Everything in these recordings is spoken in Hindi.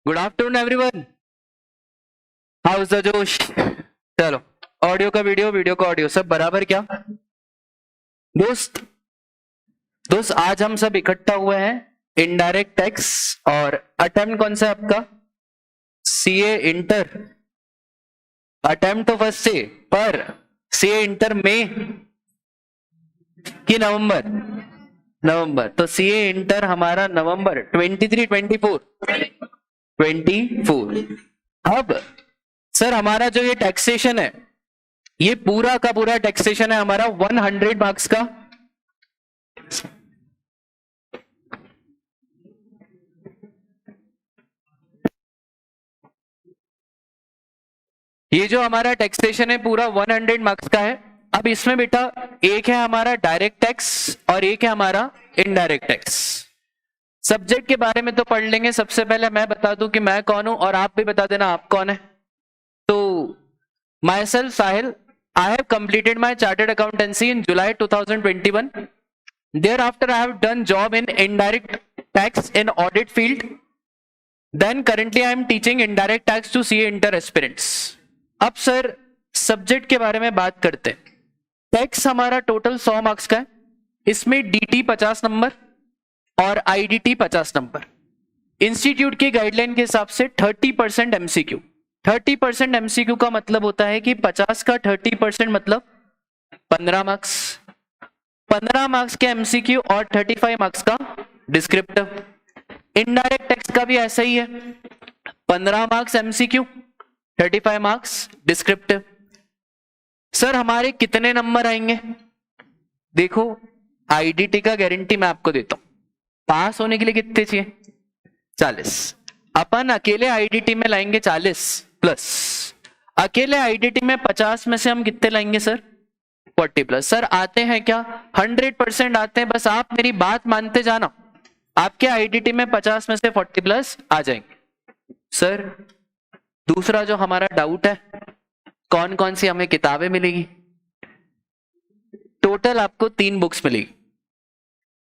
Good afternoon everyone, how is the जोश। चलो, ऑडियो का वीडियो, वीडियो का ऑडियो, सब बराबर क्या दोस्त? दोस्त आज हम सब इकट्ठा हुए हैं इनडायरेक्ट टैक्स और अटेम्प्ट कौन सा है आपका? CA inter. अटेम्प्ट तो फर्स्ट से, पर सीए इंटर में कि नवंबर? नवंबर। तो सीए इंटर हमारा नवंबर 23 24 24। अब सर हमारा जो ये टैक्सेशन है, ये पूरा का पूरा टैक्सेशन है हमारा 100 मार्क्स का। ये जो हमारा टैक्सेशन है पूरा 100 मार्क्स का है। अब इसमें बेटा एक है हमारा डायरेक्ट टैक्स और एक है हमारा इनडायरेक्ट टैक्स। सब्जेक्ट के बारे में तो पढ़ लेंगे। सबसे पहले मैं बता दूं कि मैं कौन हूं और आप भी बता देना आप कौन है। तो my self Sahil, I have completed my chartered accountancy in July 2021. Thereafter, I have done job in indirect tax in audit field. Then currently I am teaching indirect tax to CA inter aspirants. अब सर सब्जेक्ट के बारे में बात करते हैं। टैक्स हमारा टोटल 100 मार्क्स का है। इसमें DT 50 नंबर और IDT 50 नंबर। इंस्टीट्यूट की गाइडलाइन के हिसाब से 30% MCQ। 30% MCQ का मतलब होता है कि 50 का 30% मतलब 15 मार्क्स। 15 मार्क्स के MCQ और 35 मार्क्स का डिस्क्रिप्टिव। इनडायरेक्ट टैक्स का भी ऐसा ही है, 15 marks MCQ, 35 marks descriptive. Sir हमारे कितने नंबर आएंगे? देखो, IDT का गारंटी मैं आपको देता हूं। पास होने के लिए कितने चाहिए? 40। अपन अकेले IDT में लाएंगे 40 प्लस, अकेले IDT में 50 में से हम कितने लाएंगे सर? 40 प्लस। सर आते हैं क्या? 100% आते हैं। बस आप मेरी बात मानते जाना, आपके IDT में 50 में से 40 प्लस आ जाएंगे। सर दूसरा जो हमारा डाउट है, कौन कौन सी हमें किताबें मिलेगी? टोटल आपको 3 बुक्स मिलेगी।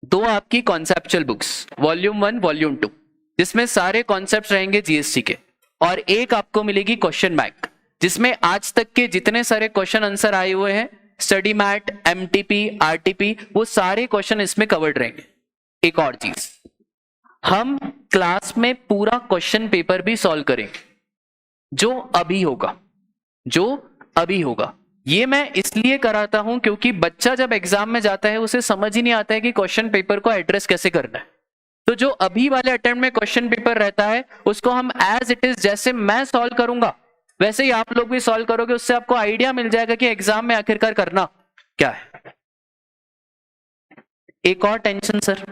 2 आपकी कॉन्सेप्चुअल बुक्स, वॉल्यूम 1 वॉल्यूम 2, जिसमें सारे कॉन्सेप्ट्स रहेंगे GST के, और एक आपको मिलेगी क्वेश्चन बैंक, जिसमें आज तक के जितने सारे क्वेश्चन आंसर आए हुए हैं, स्टडी मैट, MTP, RTP, वो सारे क्वेश्चन इसमें कवर्ड रहेंगे। एक और चीज, हम क्लास में पूरा क्वेश्चन पेपर भी सॉल्व करेंगे, जो अभी होगा, जो अभी होगा। ये मैं इसलिए कराता हूं क्योंकि बच्चा जब एग्जाम में जाता है उसे समझ ही नहीं आता है कि क्वेश्चन पेपर को एड्रेस कैसे करना है। तो जो अभी वाले अटेम्प्ट में क्वेश्चन पेपर रहता है, उसको हम एज इट इज, जैसे मैं सॉल्व करूंगा वैसे ही आप लोग भी सॉल्व करोगे। उससे आपको आइडिया मिल जाएगा कि एग्जाम में आखिरकार करना क्या है। एक और टेंशन सर,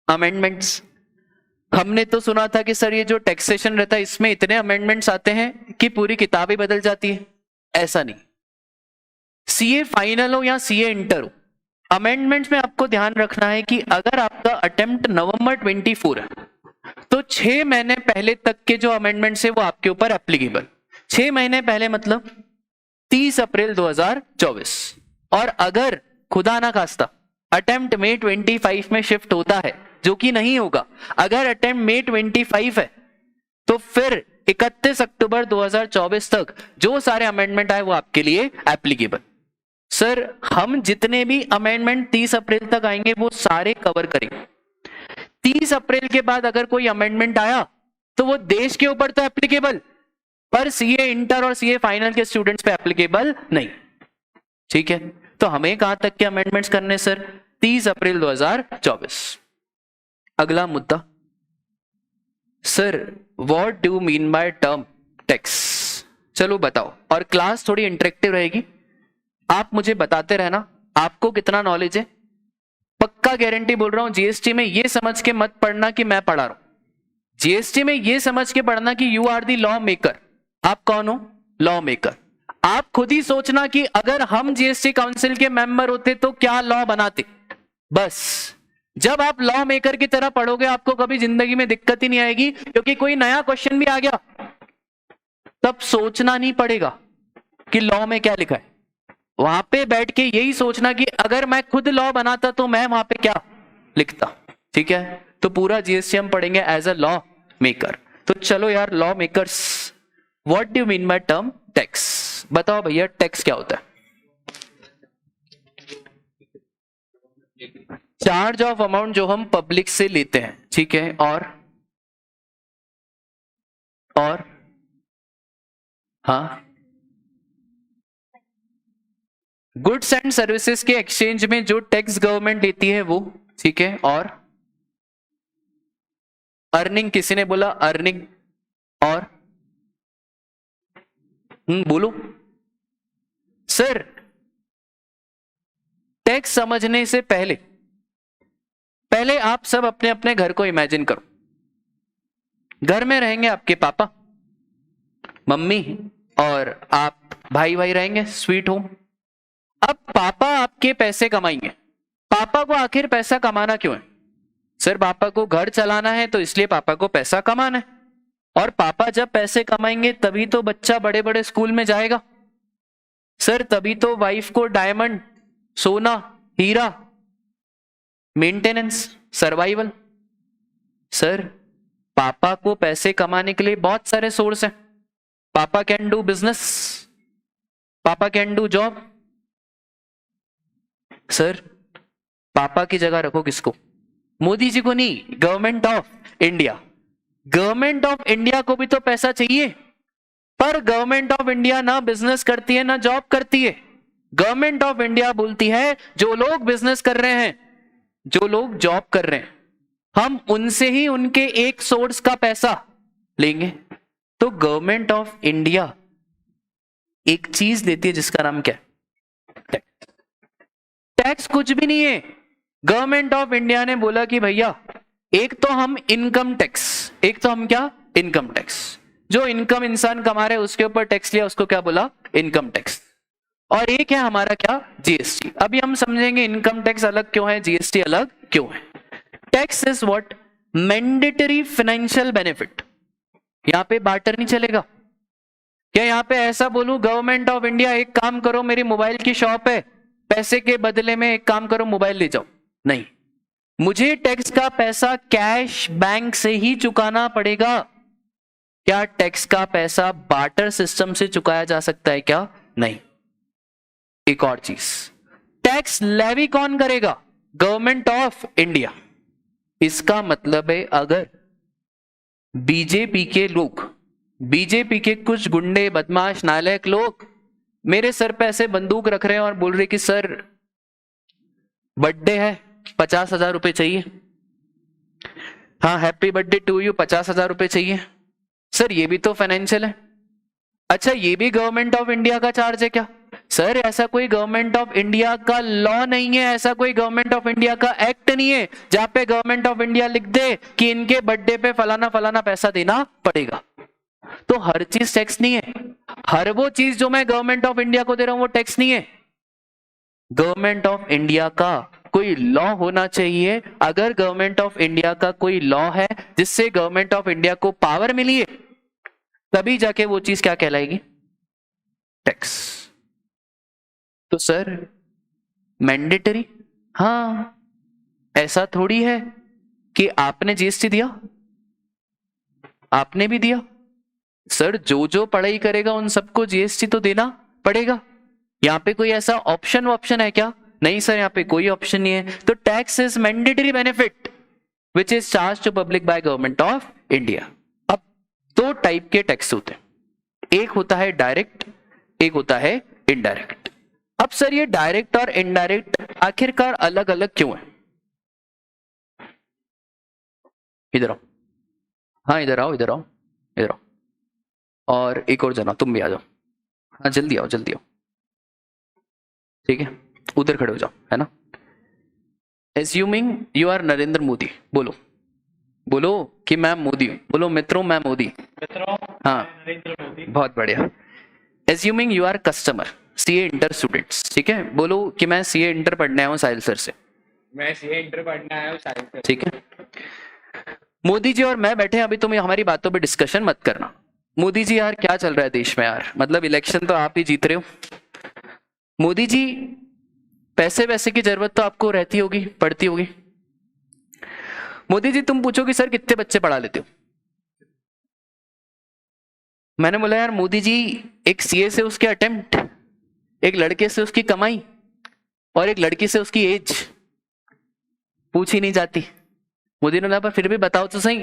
अमेंडमेंट्स। हमने तो सुना था कि सर ये जो टैक्सेशन रहता है इसमें इतने अमेंडमेंट्स आते हैं कि पूरी किताब ही बदल जाती है। ऐसा नहीं। CA फाइनल हो या CA इंटर हो, अमेंडमेंट्स में आपको ध्यान रखना है कि अगर आपका अटेम्प्ट नवंबर 24 है तो 6 महीने पहले तक के जो अमेंडमेंट्स है वो आपके ऊपर एप्लीकेबल। 6 महीने पहले मतलब 30 अप्रैल 2024। और अगर खुदा ना खास्ता अटेम्प्ट May 25 में शिफ्ट होता है, जो कि नहीं होगा, अगर अटेम्प्ट May 25 है तो फिर 31 अक्टूबर 2024 तक जो सारे अमेंडमेंट आए वो आपके लिए एप्लीकेबल। सर हम जितने भी अमेंडमेंट 30 अप्रैल तक आएंगे वो सारे कवर करेंगे। 30 अप्रैल के बाद अगर कोई अमेंडमेंट आया तो वो देश के ऊपर तो एप्लीकेबल, पर CA इंटर और CA फाइनल के स्टूडेंट्स पे एप्लीकेबल नहीं। ठीक है, तो हमें कहां तक के अमेंडमेंट्स करने सर? 30 अप्रैल 2024। अगला मुद्दा sir, what do mean by term tax? चलो बताओ, और क्लास थोड़ी इंटरेक्टिव रहेगी। आप मुझे बताते रहना आपको कितना नॉलेज है। पक्का गारंटी बोल रहा हूं, GST में ये समझ के मत पढ़ना कि मैं पढ़ा रहा हूं। GST में ये समझ के पढ़ना कि you are the law maker. आप कौन हो? Law maker. आप खुद ही सोचना कि अगर हम GST काउंसिल के मेंबर होते तो क्या लॉ बनाते। बस जब आप लॉ मेकर की तरह पढ़ोगे आपको कभी जिंदगी में दिक्कत ही नहीं आएगी, क्योंकि कोई नया क्वेश्चन भी आ गया तब सोचना नहीं पड़ेगा कि लॉ में क्या लिखा है। वहां पे बैठ के यही सोचना कि अगर मैं खुद लॉ बनाता तो मैं वहां पे क्या लिखता। ठीक है, तो पूरा GST हम पढ़ेंगे एज अ लॉ मेकर। तो चलो यार law makers, what do you mean by term tax? बताओ भैया टैक्स क्या होता है? चार्ज ऑफ अमाउंट जो हम पब्लिक से लेते हैं, ठीक है, और हाँ, गुड्स एंड सर्विसेज के एक्सचेंज में जो टैक्स गवर्नमेंट देती है वो, ठीक है, और अर्निंग, किसी ने बोला अर्निंग, और बोलो सर। टैक्स समझने से पहले आप सब अपने अपने घर को इमेजिन करो। घर में रहेंगे आपके पापा, मम्मी और आप भाई रहेंगे, स्वीट होम। अब पापा आपके पैसे कमाएंगे। पापा को आखिर पैसा कमाना क्यों है? सर पापा को घर चलाना है, तो इसलिए पापा को पैसा कमाना है। और पापा जब पैसे कमाएंगे तभी तो बच्चा बड़े बड़े स्कूल में जाएगा। सर तभी तो वाइफ को डायमंड, सोना, हीरा, मेंटेनेंस, सर्वाइवल। सर पापा को पैसे कमाने के लिए बहुत सारे सोर्स हैं। पापा कैन डू बिजनेस, पापा कैन डू जॉब। सर पापा की जगह रखो किसको? मोदी जी को नहीं, government of India. Government of India को भी तो पैसा चाहिए, पर गवर्नमेंट ऑफ इंडिया ना बिजनेस करती है ना जॉब करती है। गवर्नमेंट ऑफ इंडिया बोलती है जो लोग बिजनेस कर रहे हैं, जो लोग जॉब कर रहे हैं, हम उनसे ही उनके एक सोर्स का पैसा लेंगे। तो गवर्नमेंट ऑफ इंडिया एक चीज देती है जिसका नाम क्या है? टैक्स कुछ भी नहीं है। गवर्नमेंट ऑफ इंडिया ने बोला कि भैया एक तो हम इनकम टैक्स, एक तो हम क्या, इनकम टैक्स, जो इनकम इंसान कमा रहे उसके ऊपर टैक्स लिया, उसको क्या बोला? Income tax. और एक है हमारा क्या? जीएसटी। अभी हम समझेंगे इनकम टैक्स अलग क्यों है, जीएसटी अलग क्यों है। Tax is what? Mandatory financial benefit. यहां पे बार्टर नहीं चलेगा। क्या यहां पे ऐसा बोलूं गवर्नमेंट ऑफ इंडिया एक काम करो, मेरी मोबाइल की शॉप है, पैसे के बदले में एक काम करो मोबाइल ले जाओ? नहीं, मुझे टैक्स का पैसा कैश बैंक से ही चुकाना पड़ेगा। क्या टैक्स का पैसा बार्टर सिस्टम से चुकाया जा सकता है क्या? नहीं। एक और चीज, टैक्स लेवी कौन करेगा? Government of India. इसका मतलब है अगर बीजेपी के लोग, बीजेपी के कुछ गुंडे, बदमाश, नालायक लोग मेरे सर पे ऐसे बंदूक रख रहे हैं और बोल रहे कि सर बर्थडे है, 50,000 रुपए चाहिए, हाँ हैप्पी बर्थडे टू यू, 50,000 रुपए चाहिए। सर ये भी तो फाइनेंशियल है। अच्छा ये भी गवर्नमेंट ऑफ इंडिया का चार्ज है क्या? सर ऐसा कोई गवर्नमेंट ऑफ इंडिया का लॉ नहीं है, ऐसा कोई गवर्नमेंट ऑफ इंडिया का एक्ट नहीं है जहां पे गवर्नमेंट ऑफ इंडिया लिख दे कि इनके बर्थडे पे फलाना फलाना पैसा देना पड़ेगा। तो हर चीज टैक्स नहीं है। हर वो चीज जो मैं गवर्नमेंट ऑफ इंडिया को दे रहा हूं वो टैक्स नहीं है। गवर्नमेंट ऑफ इंडिया का कोई लॉ होना चाहिए। अगर गवर्नमेंट ऑफ इंडिया का कोई लॉ है जिससे गवर्नमेंट ऑफ इंडिया को पावर मिली है, तभी जाके वो चीज क्या कहलाएगी? टैक्स। तो सर मैंडेटरी, हाँ ऐसा थोड़ी है कि आपने जीएसटी दिया, आपने भी दिया। सर जो जो पढ़ाई करेगा उन सबको जीएसटी तो देना पड़ेगा। यहां पे कोई ऐसा ऑप्शन है क्या? नहीं सर यहां पे कोई ऑप्शन नहीं है। तो tax is mandatory benefit which is charge to public by government of India. अब दो टाइप के टैक्स होते हैं, एक होता है डायरेक्ट, एक होता है इनडायरेक्ट। अब सर ये डायरेक्ट और इनडायरेक्ट आखिरकार अलग अलग क्यों है? इधर आओ, हाँ इधर आओ, इधर आओ, इधर आओ, और एक और जना तुम भी आ जाओ, हाँ जल्दी आओ जल्दी आओ, ठीक है उधर खड़े हो जाओ, है ना। Assuming you are Narendra Modi, बोलो बोलो कि मैं मोदी हूं, बोलो मित्रों मैं मोदी, मित्रों हाँ नरेंद्र मोदी, बहुत बढ़िया। Assuming you are customer CA inter students, ठीक है, बोलो कि मैं सीए इंटर पढ़ने आया हूं साहिल सर से, मैं सीए इंटर पढ़ने आया हूं साहिल सर, ठीक है। मोदी जी और मैं बैठे, अभी तुम हमारी बातों पे डिस्कशन मत करना। मोदी जी यार क्या चल रहा है देश में यार, मतलब इलेक्शन तो आप ही जीत रहे हो। मोदी जी पैसे वैसे की जरूरत तो आपको रहती होगी, पड़ती होगी। मोदी जी तुम पूछो कि सर कितने बच्चे पढ़ा लेते हो? मैंने बोला यार मोदी जी, एक सीए से उसके अटेम्प्ट, एक लड़के से उसकी कमाई और एक लड़की से उसकी एज पूछी नहीं जाती। मोदी ने बोला पर फिर भी बताओ तो सही।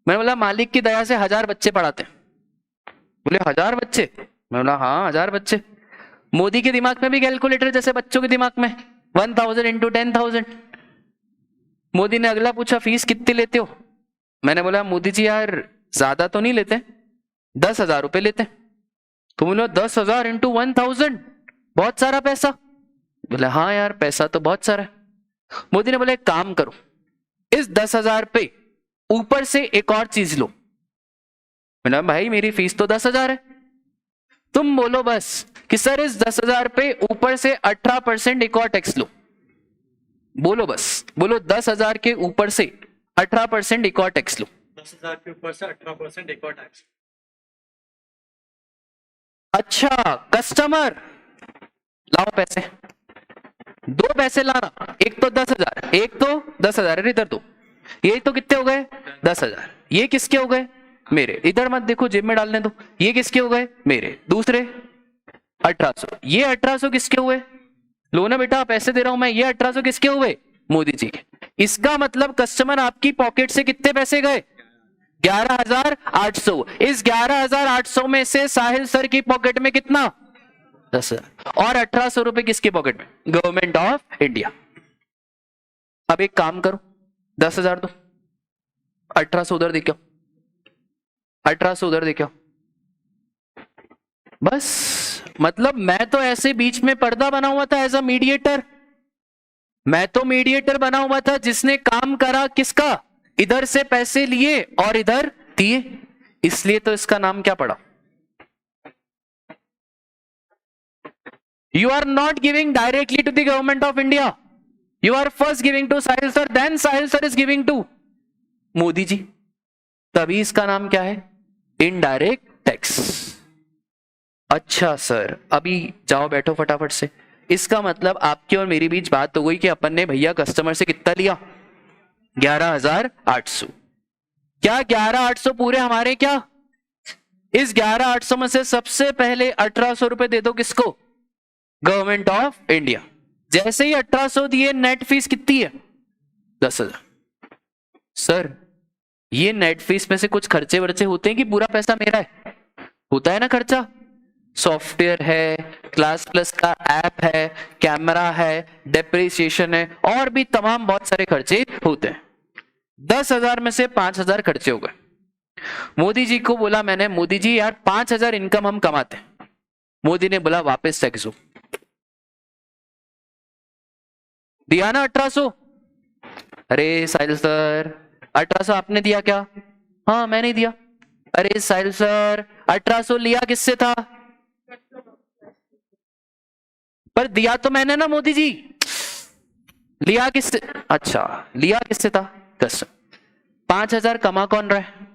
मैंने बोला मालिक की दया से 1000 बच्चे पढ़ाते। बोले 1000 बच्चे? मैं बोला हाँ 1000 बच्चे। मोदी के दिमाग में भी कैलकुलेटर जैसे बच्चों के दिमाग में 1000 इंटू 10,000। मोदी ने अगला पूछा फीस कितनी लेते हो? मैंने बोला मोदी जी यार ज्यादा तो नहीं लेते, 10,000 रुपए लेते। तो बोला 10,000 इंटू 1000 बहुत सारा पैसा। बोला हाँ यार पैसा तो बहुत सारा है। मोदी ने बोला एक काम करो, इस 10,000 पे ऊपर से एक और चीज लो। मैंने भाई मेरी फीस तो 10,000 है, तुम बोलो बस कि सर इस 10,000 पे ऊपर से 18% एक और टैक्स लो। बोलो बस, बोलो 10,000 के ऊपर से 18% एक और टैक्स लो। 10,000 के ऊपर से 18% एक और टैक्स। अच्छा कस्टमर लाओ पैसे, 2 पैसे लाना, एक तो 10,000, एक तो 10,000 इधर दो। ये तो कितने हो गए? 10,000। ये किसके हो गए? मेरे। इधर मत देखो, जेब में डालने दो। ये किसके हो गए? मेरे। दूसरे 1800। ये 1800 किसके हुए? लो ना बेटा पैसे दे रहा हूं मैं। ये 1800 किसके हुए? मोदी जी के। इसका मतलब कस्टमर आपकी पॉकेट से कितने पैसे गए? 11,800। इस 11,800 में से साहिल सर की पॉकेट में कितना? 10,000। और 1800 रुपए किसकी पॉकेट में? Government of India. अब एक काम करो, 10,000 दो, 1800 उधर देखो, 1800 उधर देखो। बस मतलब मैं तो ऐसे बीच में पर्दा बना हुआ था एज अ मीडिएटर। मैं तो मीडिएटर बना हुआ था जिसने काम करा किसका? इधर से पैसे लिए और इधर दिए। इसलिए तो इसका नाम क्या पड़ा? You are not giving directly to the government of India. You are first giving to Sahil sir, then Sahil sir is giving to Modi ji. तभी इसका नाम क्या है? Indirect tax. अच्छा सर अभी जाओ बैठो फटाफट से। इसका मतलब आपकी और मेरी बीच बात हो गई कि अपन ने भैया कस्टमर से कितना लिया? 11,800। क्या 11,800 पूरे हमारे? क्या इस 11,800 में से सबसे पहले 1,800 रुपए दे दो किसको? Government of India. जैसे ही 1,800 दिए, नेट फीस कितनी है? 10,000। सर ये नेट फीस में से कुछ खर्चे वर्चे होते हैं कि पूरा पैसा मेरा है? होता है ना खर्चा। सॉफ्टवेयर है, क्लास प्लस का ऐप है, कैमरा है, डेप्रिसिएशन है, और भी तमाम बहुत सारे खर्चे होते हैं। 10,000 में से 5,000 खर्चे हो गए। मोदी जी को बोला मैंने, मोदी जी यार 5,000 इनकम हम कमाते हैं। मोदी ने बोला वापस टैक्स दो। दिया ना 1,800? अरे साहिल सर 1,800 आपने दिया क्या? हाँ मैंने दिया। अरे साहिल सर 1,800 लिया किससे था? पर दिया तो मैंने ना मोदी जी। लिया किससे? अच्छा लिया किससे था? 5,000 कमा कौन रहा है?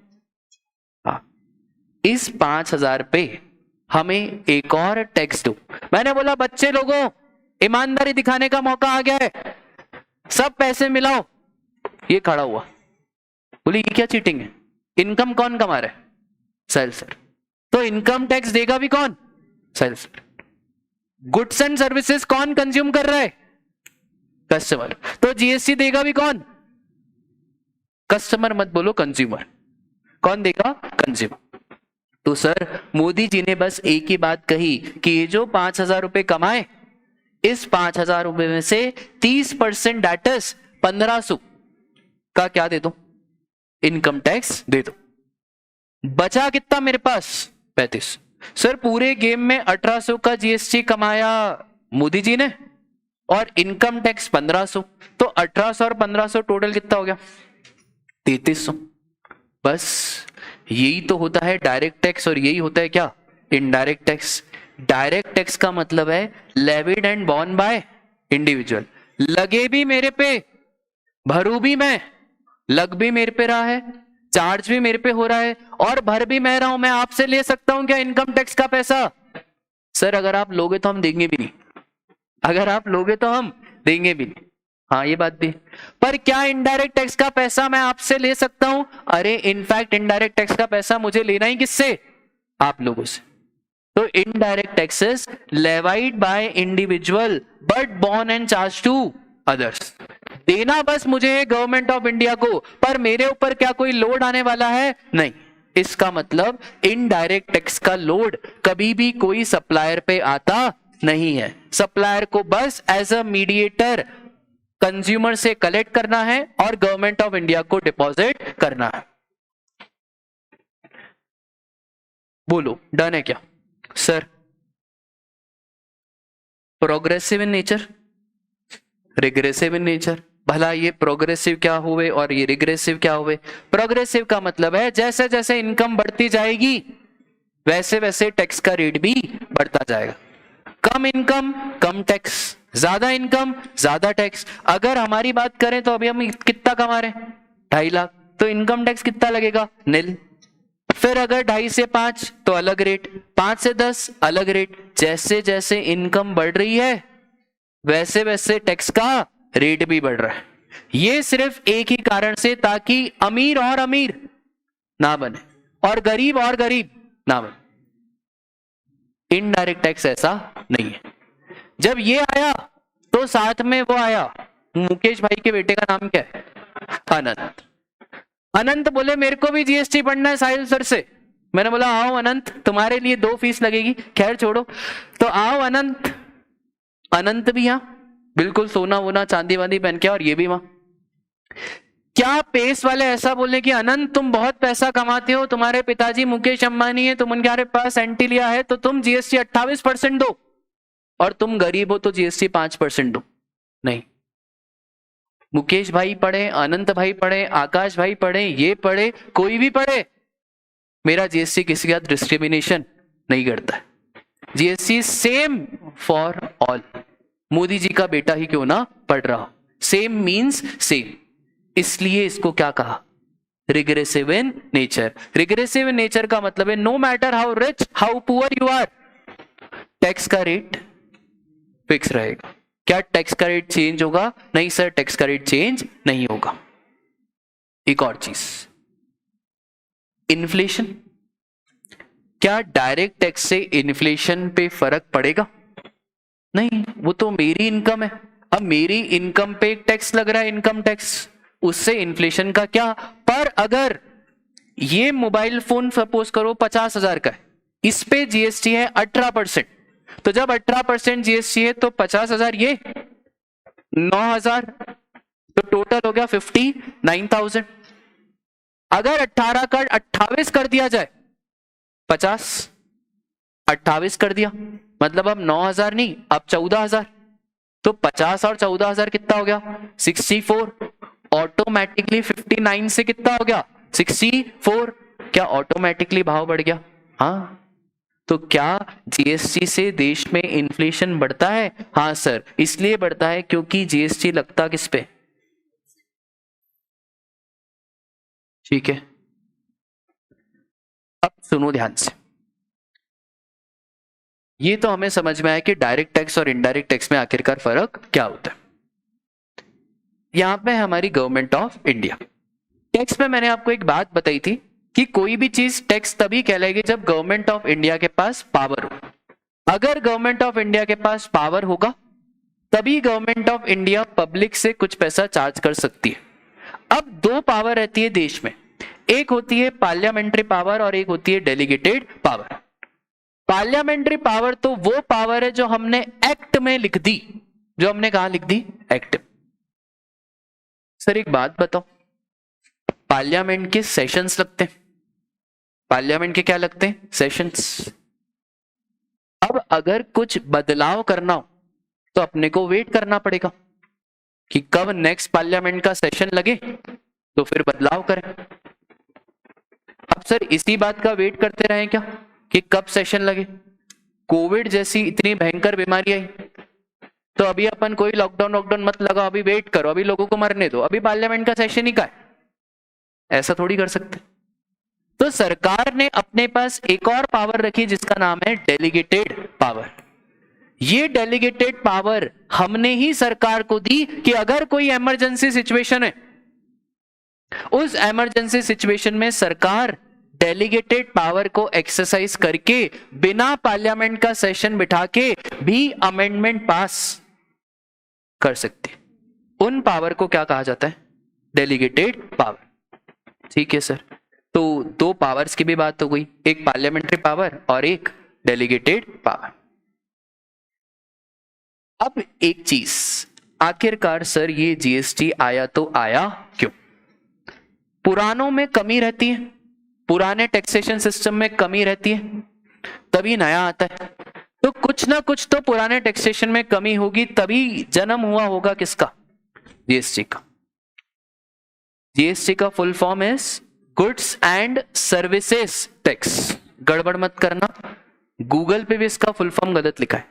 हाँ, इस 5,000 पे हमें एक और टैक्स दो। मैंने बोला बच्चे लोगों ईमानदारी दिखाने का मौका आ गया है, सब पैसे मिलाओ। ये खड़ा हुआ, बोली ये क्या चीटिंग है? इनकम कौन कमा रहा है? साहिल सर। तो इनकम टैक्स देगा भी कौन? साहिल सर। गुड्स एंड सर्विसेज कौन कंज्यूम कर रहा है? कस्टमर। तो जीएसटी देगा भी कौन? कस्टमर मत बोलो, कंज्यूमर। कौन देगा? कंज्यूमर। तो सर मोदी जी ने बस एक ही बात कही कि ये जो 5,000 रुपए कमाए, इस 5,000 रुपए में से 30% दैट इज 1,500 का क्या दे दो? इनकम टैक्स दे दो। बचा कितना मेरे पास? 35। सर पूरे गेम में 1,800 का जीएसटी कमाया मोदी जी ने और इनकम टैक्स 1,500, तो 1,800 और 1,500 टोटल कितना हो गया? 3,300। बस यही तो होता है डायरेक्ट टैक्स और यही होता है क्या? Indirect tax. डायरेक्ट टैक्स का मतलब है levied and born by individual. लगे भी मेरे पे, भरू भी मैं, लग भी मेरे पे रहा है, चार्ज भी मेरे पे हो रहा है और भर भी मैं रहा हूं। मैं आपसे ले सकता हूं क्या इनकम टैक्स का पैसा? सर अगर आप लोगे तो हम देंगे भी नहीं, अगर आप लोगे तो हम देंगे भी नहीं। हाँ ये बात भी। पर क्या इनडायरेक्ट टैक्स का पैसा मैं आपसे ले सकता हूं? अरे इनफैक्ट इनडायरेक्ट टैक्स का पैसा मुझे लेना ही किससे? आप लोगों से। तो indirect taxes levied by individual but borne and charge to others. देना बस मुझे है गवर्नमेंट ऑफ इंडिया को, पर मेरे ऊपर क्या कोई लोड आने वाला है? नहीं। इसका मतलब इनडायरेक्ट टैक्स का लोड कभी भी कोई सप्लायर पे आता नहीं है। सप्लायर को बस एज अ मीडिएटर कंज्यूमर से कलेक्ट करना है और गवर्नमेंट ऑफ इंडिया को डिपॉजिट करना है। बोलो डन है क्या? Sir progressive in nature, regressive in nature. भला ये प्रोग्रेसिव क्या हुए और ये रिग्रेसिव क्या हुए? प्रोग्रेसिव का मतलब है जैसे जैसे इनकम बढ़ती जाएगी वैसे वैसे टैक्स का रेट भी बढ़ता जाएगा। कम इनकम कम टैक्स, ज्यादा इनकम ज्यादा टैक्स। अगर हमारी बात करें तो अभी हम कितना कमा रहे हैं? 2.5 लाख, तो इनकम टैक्स कितना लगेगा? निल। फिर अगर 2.5 से 5 तो अलग रेट, 5 से 10 अलग रेट। जैसे जैसे इनकम बढ़ रही है वैसे वैसे टैक्स का रेट भी बढ़ रहा है। ये सिर्फ एक ही कारण से, ताकि अमीर और अमीर ना बने और गरीब ना बने। इनडायरेक्ट टैक्स ऐसा नहीं है। जब ये आया तो साथ में वो आया, मुकेश भाई के बेटे का नाम क्या है? अनंत। अनंत बोले मेरे को भी जीएसटी पढ़ना है साहिल सर से। मैंने बोला आओ अनंत, तुम्हारे लिए 2 फीस लगेगी, खैर छोड़ो। तो आओ अनंत। अनंत भी यहां बिल्कुल सोना वोना चांदी वांदी पहन के, और ये भी वहां। क्या पेस वाले ऐसा बोले कि अनंत तुम बहुत पैसा कमाते हो, तुम्हारे पिताजी मुकेश अंबानी है, तुम उनके पास एंटी लिया है, तो तुम जीएसटी 28% दो, और तुम गरीब हो तो जीएसटी 5% दो? नहीं। मुकेश भाई पढ़े, अनंत भाई पढ़े, आकाश भाई पढ़े, ये पढ़े, कोई भी पढ़े, मेरा जीएसटी किसी के साथ डिस्क्रिमिनेशन नहीं करता है। GST same for all. Modi ji का बेटा ही क्यों ना पढ़ रहा हो, सेम मींस सेम। इसलिए इसको क्या कहा? Regressive in nature. Regressive in nature का मतलब है no matter how rich how poor you are, tax का रेट फिक्स रहेगा। क्या टैक्स का रेट चेंज होगा? नहीं सर, टैक्स का रेट चेंज नहीं होगा। एक और चीज, इन्फ्लेशन। क्या डायरेक्ट टैक्स से इन्फ्लेशन पे फर्क पड़ेगा? नहीं, वो तो मेरी इनकम है। अब मेरी इनकम पे एक टैक्स लग रहा है, इनकम टैक्स, उससे इन्फ्लेशन का क्या? पर अगर ये मोबाइल फोन सपोज करो 50,000 का है, इस पे जीएसटी है 18%, तो जब 18% जीएसटी है तो 50,000 ये 9,000, तो टोटल हो गया 59,000। अगर 18 का 28 कर दिया जाए, 50 28 कर दिया, मतलब अब 9,000 नहीं, अब 14,000, तो 50 और 14,000 कितना हो गया? 64। ऑटोमेटिकली 59 से कितना हो गया? 64। क्या ऑटोमेटिकली भाव बढ़ गया? हाँ। तो क्या जीएसटी से देश में इन्फ्लेशन बढ़ता है? हाँ सर, इसलिए बढ़ता है क्योंकि जीएसटी लगता किस पे? ठीक है, अब सुनो ध्यान से। ये तो हमें समझ में आया कि डायरेक्ट टैक्स और इनडायरेक्ट टैक्स में आखिरकार फर्क क्या होता है। यहां पे हमारी गवर्नमेंट ऑफ इंडिया। टैक्स में मैंने आपको एक बात बताई थी कि कोई भी चीज टैक्स तभी कहलाएगी जब गवर्नमेंट ऑफ इंडिया के पास पावर हो। अगर गवर्नमेंट ऑफ इंडिया के पास पावर होगा तभी गवर्नमेंट ऑफ इंडिया पब्लिक से कुछ पैसा चार्ज कर सकती है। अब 2 पावर रहती है देश में, एक होती है पार्लियामेंट्री पावर और एक होती है डेलीगेटेड पावर। पार्लियामेंट्री पावर तो वो पावर है जो हमने एक्ट में लिख दी। जो हमने कहा लिख दी? एक्ट। सर एक बात बताओ, पार्लियामेंट के सेशंस लगते हैं, पार्लियामेंट के क्या लगते हैं? सेशंस। अब अगर कुछ बदलाव करना हो तो अपने को वेट करना पड़ेगा कि कब नेक्स्ट पार्लियामेंट का सेशन लगे तो फिर बदलाव करें। अब सर इसी बात का वेट करते रहे क्या कि कब सेशन लगे? कोविड जैसी इतनी भयंकर बीमारी आई तो अभी अपन कोई लॉकडाउन मत लगाओ, अभी वेट करो, अभी लोगों को मरने दो, अभी पार्लियामेंट का सेशन ही का है। ऐसा थोड़ी कर सकते। तो सरकार ने अपने पास एक और पावर रखी जिसका नाम है डेलीगेटेड पावर। ये डेलीगेटेड पावर हमने ही सरकार को दी कि अगर कोई इमरजेंसी सिचुएशन है, उस इमरजेंसी सिचुएशन में सरकार डेलीगेटेड पावर को एक्सरसाइज करके बिना पार्लियामेंट का सेशन बिठा के भी अमेंडमेंट पास कर सकते। उन पावर को क्या कहा जाता है? Delegated power. ठीक है सर, तो दो पावर्स की भी बात हो गई, एक पार्लियामेंट्री पावर और एक डेलीगेटेड पावर। अब एक चीज, आखिरकार सर ये जीएसटी आया तो आया क्यों? पुरानों में कमी रहती है, पुराने टैक्सेशन सिस्टम में कमी रहती है, तभी नया आता है। तो कुछ ना कुछ तो पुराने टैक्सेशन में कमी होगी, तभी जन्म हुआ होगा किसका? जीएसटी का। जीएसटी का full form is goods and services tax. गड़बड़ मत करना, गूगल पे भी इसका फुल फॉर्म गलत लिखा है।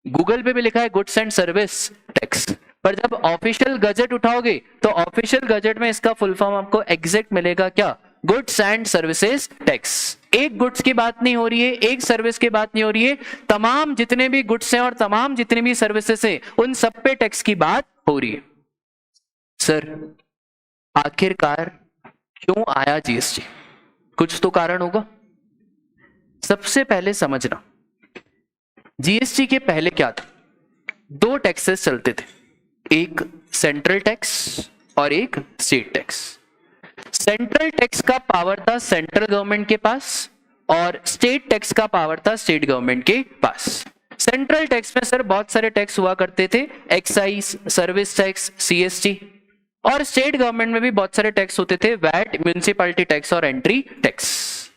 गूगल पे भी लिखा है गुड्स एंड सर्विस टैक्स, पर जब ऑफिशियल गजेट उठाओगे तो ऑफिशियल गजेट में इसका फुल फॉर्म आपको एग्जैक्ट मिलेगा क्या? Goods and services tax. एक गुड्स की बात नहीं हो रही है, एक सर्विस की बात नहीं हो रही है, तमाम जितने भी गुड्स हैं और तमाम जितनी भी सर्विसेज हैं उन सब पे टैक्स की बात हो रही है। सर आखिरकार क्यों आया जीएसटी? कुछ तो कारण होगा। सबसे पहले समझना, जीएसटी के पहले क्या था? दो टैक्सेस चलते थे, एक सेंट्रल टैक्स और एक स्टेट टैक्स। सेंट्रल टैक्स का पावर था सेंट्रल गवर्नमेंट के पास और स्टेट टैक्स का पावर था स्टेट गवर्नमेंट के पास। सेंट्रल टैक्स में सर बहुत सारे टैक्स हुआ करते थे, एक्साइज, सर्विस टैक्स, सीएसटी, और स्टेट गवर्नमेंट में भी बहुत सारे टैक्स होते थे, वैट, म्युनिसिपैलिटी टैक्स और एंट्री टैक्स।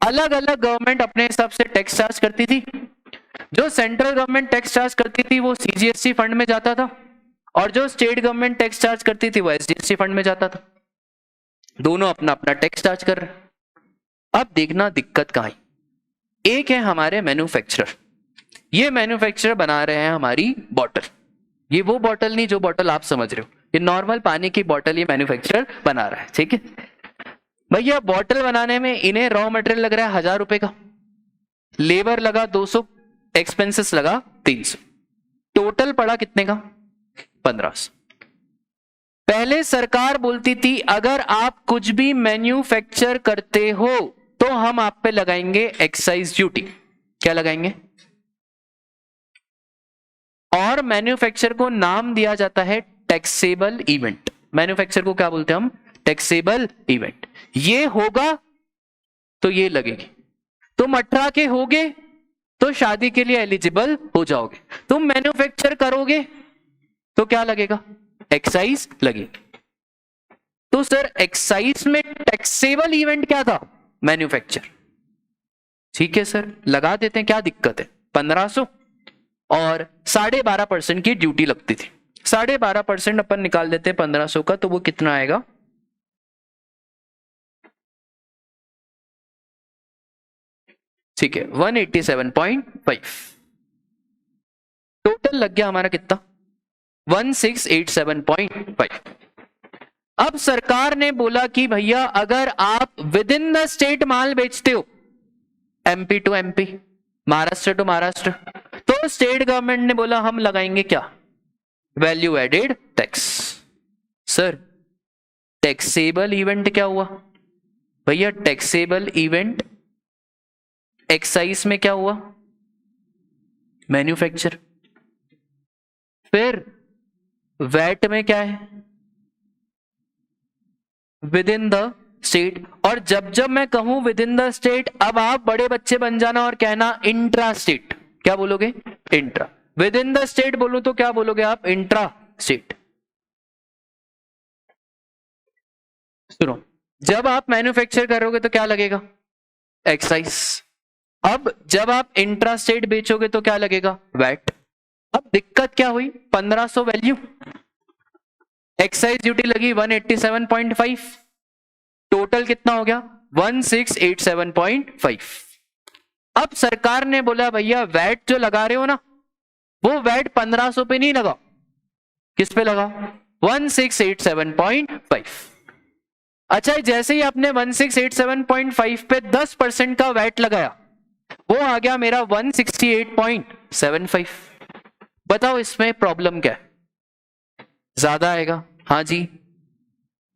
अलग अलग गवर्नमेंट अपने हिसाब से टैक्स चार्ज करती थी। जो सेंट्रल गवर्नमेंट टैक्स चार्ज करती थी वो सीजीएसटी फंड में जाता था और जो स्टेट गवर्नमेंट टैक्स चार्ज करती थी वो एसजीएसटी फंड में जाता था। दोनों अपना अपना टैक्स चार्ज कर रहे। अब देखना दिक्कत कहां है। एक है हमारे मैन्युफैक्चरर, ये मैन्युफैक्चरर बना रहे हैं हमारी बॉटल। ये वो बॉटल नहीं जो बॉटल आप समझ रहे हो, ये नॉर्मल पानी की बॉटल ये मैन्युफैक्चरर बना रहा है। ठीक है भैया, बॉटल बनाने में इन्हें रॉ मटेरियल लग रहा है 1000 रुपए का, लेबर लगा 200, एक्सपेंसेस लगा 300, टोटल पड़ा कितने का? 1500। पहले सरकार बोलती थी अगर आप कुछ भी मैन्युफैक्चर करते हो तो हम आप पे लगाएंगे एक्साइज ड्यूटी। क्या लगाएंगे? और मैन्युफैक्चर को नाम दिया जाता है टैक्सेबल इवेंट। मैन्युफैक्चर को क्या बोलते हैं हम? Taxable event. ये होगा तो ये लगेगी, तुम 18 के होगे तो शादी के लिए एलिजिबल हो जाओगे, तुम मैन्युफैक्चर करोगे तो क्या लगेगा? एक्साइज लगेगी। तो सर एक्साइज में टैक्सेबल इवेंट क्या था? मैन्युफैक्चर। ठीक है सर, लगा देते हैं, क्या दिक्कत है? 1500 और 12.5% की ड्यूटी लगती थी। 12.5% अपन निकाल देते हैं 1500 का, तो वो कितना आएगा? ठीक है 187.5। टोटल लग गया हमारा कितना? 1687.5। अब सरकार ने बोला कि भैया अगर आप विद इन द स्टेट माल बेचते हो, MP to MP, Maharashtra to Maharashtra, तो स्टेट गवर्नमेंट ने बोला हम लगाएंगे क्या? Value added tax. Sir taxable event क्या हुआ? भैया टैक्सेबल इवेंट एक्साइज में क्या हुआ? मैन्युफैक्चर। फिर वैट में क्या है? With in the state. और जब जब मैं कहूं विद इन द स्टेट, अब आप बड़े बच्चे बन जाना और कहना इंट्रा स्टेट। क्या बोलोगे? Intra. With in the state बोलूं तो क्या बोलोगे आप? Intra state. सुनो, जब आप मैन्युफैक्चर करोगे तो क्या लगेगा? एक्साइज। अब जब आप इंट्रा स्टेट बेचोगे तो क्या लगेगा? वैट। अब दिक्कत क्या हुई? 1500 वैल्यू, एक्साइज ड्यूटी लगी 187.5, टोटल कितना हो गया? 1687.5। अब सरकार ने बोला भैया वैट जो लगा रहे हो ना, वो वैट 1500 पे नहीं लगा, किस पे लगा? 1687.5। अच्छा, जैसे ही आपने 1687.5 पे 10% का वैट लगाया, वो आ गया मेरा 168.75। बताओ इसमें प्रॉब्लम क्या है? ज्यादा आएगा? हाँ जी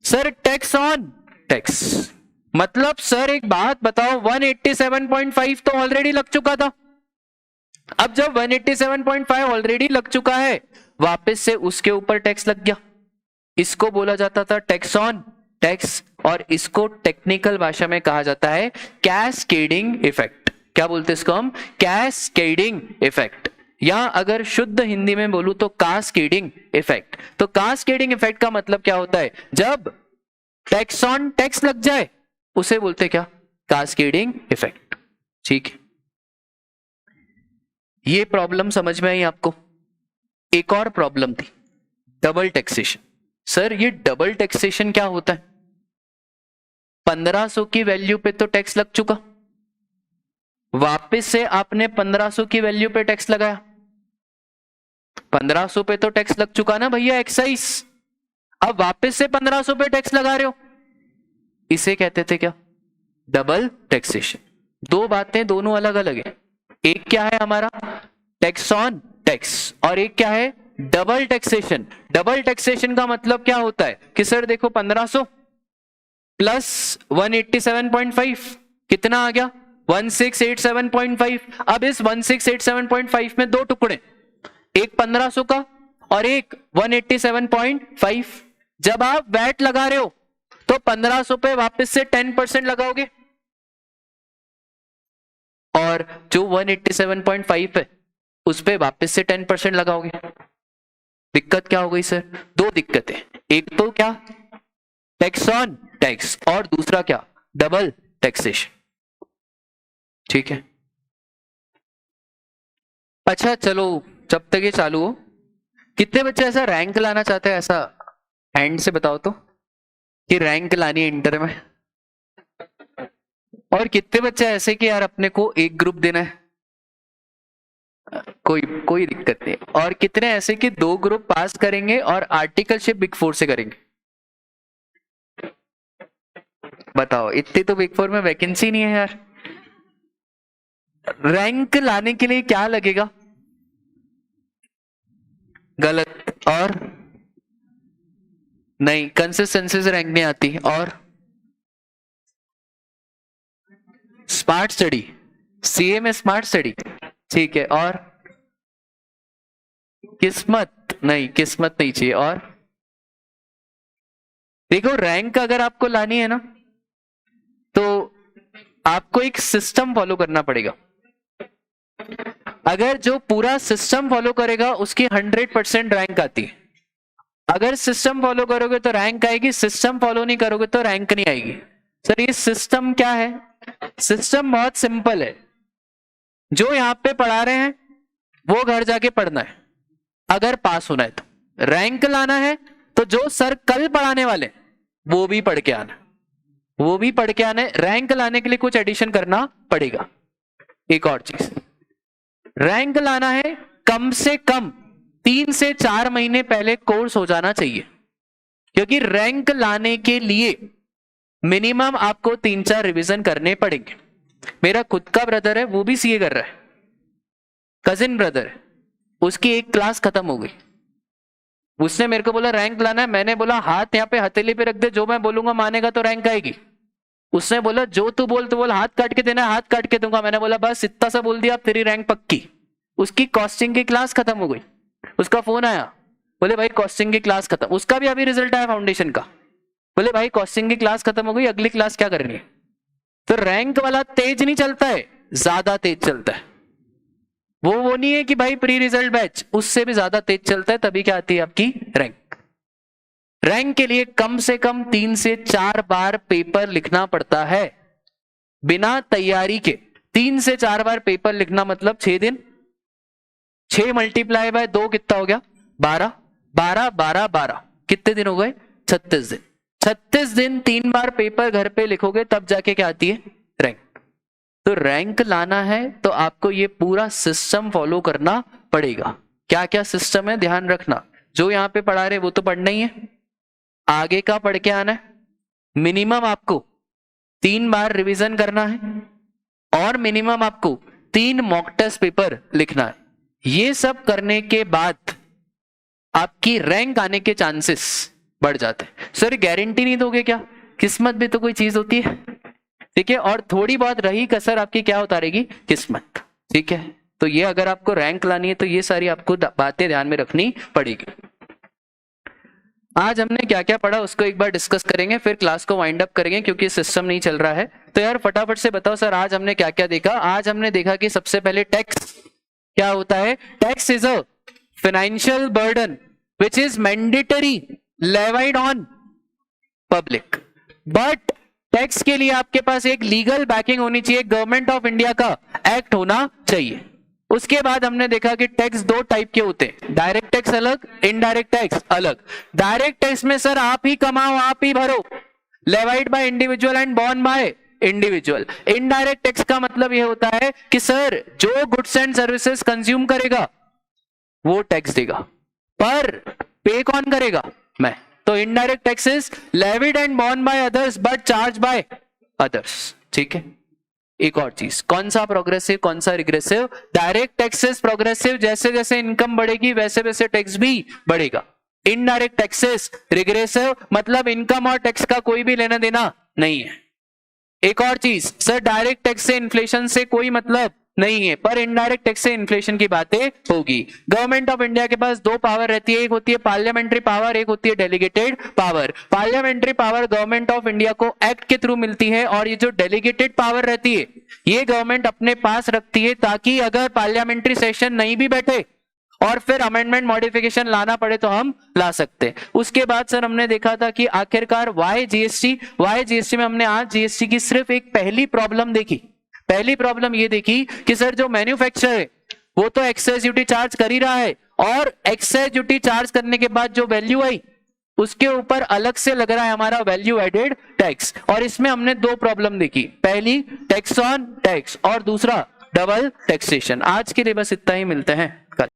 सर, टैक्स ऑन टैक्स। मतलब सर एक बात बताओ, 187.5 तो ऑलरेडी लग चुका था। अब जब 187.5 ऑलरेडी लग चुका है, वापस से उसके ऊपर टैक्स लग गया। इसको बोला जाता था टैक्स ऑन टैक्स, और इसको टेक्निकल भाषा में कहा जाता है कैस्केडिंग इफेक्ट। क्या बोलते हैं इसको हम? कैस्केडिंग इफेक्ट, या अगर शुद्ध हिंदी में बोलूं तो कास्केडिंग इफेक्ट। तो कास्केडिंग इफेक्ट का मतलब क्या होता है? जब टैक्स ऑन टैक्स लग जाए उसे बोलते क्या? Cascading effect. ठीक है, ये प्रॉब्लम समझ में आई आपको? एक और प्रॉब्लम थी, डबल टैक्सेशन। सर ये डबल टैक्सेशन क्या होता है? 1500 की वैल्यू पे तो टैक्स लग चुका, वापस से आपने 1500 की वैल्यू पे टैक्स लगाया। 1500 पे तो टैक्स लग चुका ना भैया, एक्साइज। अब वापस से 1500 पे टैक्स लगा रहे हो, इसे कहते थे क्या? Double taxation. दो बातें, दोनों अलग अलग है। एक क्या है हमारा टैक्स ऑन टैक्स, और एक क्या है डबल टैक्सेशन। डबल टैक्सेशन का मतलब क्या होता है कि सर देखो 1500 प्लस 187.5 कितना आ गया? 1687.5। अब इस 1687.5 में दो टुकड़े, एक 1500 का और एक 187.5। जब आप वैट लगा रहे हो तो 1500 पे वापस से 10% लगाओगे, और जो 187.5 है उस पे वापस से 10% लगाओगे। दिक्कत क्या हो गई सर? दो दिक्कतें, एक तो क्या टैक्स ऑन टैक्स, और दूसरा क्या डबल टैक्सेशन। ठीक है, अच्छा चलो जब तक ये चालू हो, कितने बच्चे ऐसा रैंक लाना चाहते हैं? ऐसा हैंड से बताओ तो, कि रैंक लानी है इंटर में। और कितने बच्चे ऐसे कि यार अपने को एक ग्रुप देना है? कोई दिक्कत नहीं। और कितने ऐसे कि दो ग्रुप पास करेंगे और आर्टिकलशिप बिग फोर से करेंगे? बताओ, इतनी तो बिग फोर में वैकेंसी नहीं है यार। रैंक लाने के लिए क्या लगेगा? गलत। और नहीं, कंसिस्टेंसी से रैंक नहीं आती। और स्मार्ट स्टडी, सीए में स्मार्ट स्टडी, ठीक है। और किस्मत नहीं, किस्मत नहीं चाहिए। और देखो रैंक अगर आपको लानी है ना, तो आपको एक सिस्टम फॉलो करना पड़ेगा। अगर जो पूरा सिस्टम फॉलो करेगा उसकी 100% रैंक आती है। अगर सिस्टम फॉलो करोगे तो रैंक आएगी, सिस्टम फॉलो नहीं करोगे तो रैंक नहीं आएगी। सर ये सिस्टम क्या है? सिस्टम बहुत सिंपल है। जो यहां पे पढ़ा रहे हैं वो घर जाके पढ़ना है, अगर पास होना है तो। रैंक लाना है तो जो सर कल पढ़ाने वाले वो भी पढ़ के आना, वो भी पढ़ के आना है। रैंक लाने के लिए कुछ एडिशन करना पड़ेगा। एक और चीज, रैंक लाना है कम से कम 3 से 4 महीने पहले कोर्स हो जाना चाहिए, क्योंकि रैंक लाने के लिए मिनिमम आपको 3-4 रिवीजन करने पड़ेंगे। मेरा खुद का ब्रदर है, वो भी सीए कर रहा है, कजिन ब्रदर है, उसकी एक क्लास खत्म हो गई। उसने मेरे को बोला रैंक लाना है, मैंने बोला हाथ यहाँ पे हथेली पे रख दे, जो मैं बोलूंगा मानेगा तो रैंक आएगी। उसने बोला जो तू बोल तो बोल, हाथ काट के देना, हाथ काट के दूंगा। मैंने बोला बस इतना सा बोल दिया, अब तेरी रैंक पक्की। उसकी कॉस्टिंग की क्लास खत्म हो गई। उसका फोन आया, बोले भाई कॉस्टिंग की क्लास खत्म। उसका भी अभी रिजल्ट आया फाउंडेशन का। बोले भाई कॉस्टिंग की क्लास खत्म हो गई, अगली क्लास क्या करनी है? तो रैंक वाला तेज नहीं चलता है, ज्यादा तेज चलता है। वो नहीं है कि भाई प्री रिजल्ट बैच, उससे भी ज्यादा तेज चलता है, तभी क्या आती है आपकी रैंक। रैंक के लिए कम से कम 3 से 4 बार पेपर लिखना पड़ता है, बिना तैयारी के। 3 से 4 बार पेपर लिखना मतलब 6 दिन। 6 मल्टीप्लाई बाय 2 कितना हो गया? 12। 12 12 12 कितने दिन हो गए? 36 दिन। 36 दिन 3 बार पेपर घर पे लिखोगे तब जाके क्या आती है? रैंक। तो रैंक लाना है तो आपको ये पूरा सिस्टम फॉलो करना पड़ेगा। क्या क्या सिस्टम है ध्यान रखना। जो यहाँ पे पढ़ा रहे वो तो पढ़ना ही है, आगे का पढ़ के आना है। मिनिमम आपको 3 बार रिवीजन करना है, और मिनिमम आपको 3 मॉक टेस्ट पेपर लिखना है। ये सब करने के बाद आपकी रैंक आने के चांसेस बढ़ जाते हैं। सर गारंटी नहीं दोगे क्या? किस्मत भी तो कोई चीज होती है। ठीक है, और थोड़ी बहुत रही कसर आपकी क्या उतारेगी, किस्मत। ठीक है, तो ये अगर आपको रैंक लानी है तो ये सारी आपको बातें ध्यान में रखनी पड़ेगी। आज हमने क्या क्या पढ़ा उसको एक बार डिस्कस करेंगे, फिर क्लास को वाइंड अप करेंगे क्योंकि सिस्टम नहीं चल रहा है। तो यार फटाफट से बताओ सर, आज हमने क्या क्या देखा। आज हमने देखा कि सबसे पहले टैक्स क्या होता है। Tax is a financial burden which is mandatory levied on public, but tax के लिए आपके पास एक लीगल बैकिंग होनी चाहिए, गवर्नमेंट ऑफ इंडिया का एक्ट होना चाहिए। उसके बाद हमने देखा कि टैक्स दो टाइप के होते हैं, डायरेक्ट टैक्स अलग, इनडायरेक्ट टैक्स अलग। डायरेक्ट टैक्स में सर आप ही कमाओ आप ही भरो, levied by individual and born by individual. Indirect tax का मतलब यह होता है कि सर जो गुड्स एंड सर्विसेज कंज्यूम करेगा वो टैक्स देगा, पर पे कौन करेगा, मैं। तो indirect tax is levied and born by others but charge by others. ठीक है, एक और चीज, कौन सा प्रोग्रेसिव कौन सा regressive. Direct tax is progressive, जैसे जैसे इनकम बढ़ेगी वैसे वैसे टैक्स भी बढ़ेगा। इनडायरेक्ट टैक्सेस रिग्रेसिव, मतलब इनकम और टैक्स का कोई भी लेना देना नहीं है। एक और चीज सर, डायरेक्ट टैक्स से इन्फ्लेशन से कोई मतलब नहीं है, पर इनडायरेक्ट टैक्स से इन्फ्लेशन की बातें होगी। गवर्नमेंट ऑफ इंडिया के पास दो पावर रहती है, एक होती है पार्लियामेंट्री पावर, एक होती है delegated power. Parliamentary power government of India को एक्ट के थ्रू मिलती है, और ये जो डेलीगेटेड पावर रहती है ये गवर्नमेंट अपने पास रखती है, ताकि अगर पार्लियामेंट्री सेशन नहीं भी बैठे और फिर अमेंडमेंट मॉडिफिकेशन लाना पड़े तो हम ला सकते हैं। उसके बाद सर हमने देखा था कि आखिरकार वाई जीएसटी में हमने आज जीएसटी की सिर्फ एक पहली प्रॉब्लम देखी। पहली प्रॉब्लम ये देखी कि सर जो मैन्युफैक्चरर है वो तो एक्साइज ड्यूटी चार्ज कर ही रहा है, और एक्साइज ड्यूटी चार्ज करने के बाद जो वैल्यू आई उसके ऊपर अलग से लग रहा है हमारा वैल्यू एडेड टैक्स। और इसमें हमने दो प्रॉब्लम देखी, पहली टैक्स ऑन टैक्स और दूसरा डबल टैक्सेशन। आज के लिए बस इतना ही, मिलते हैं।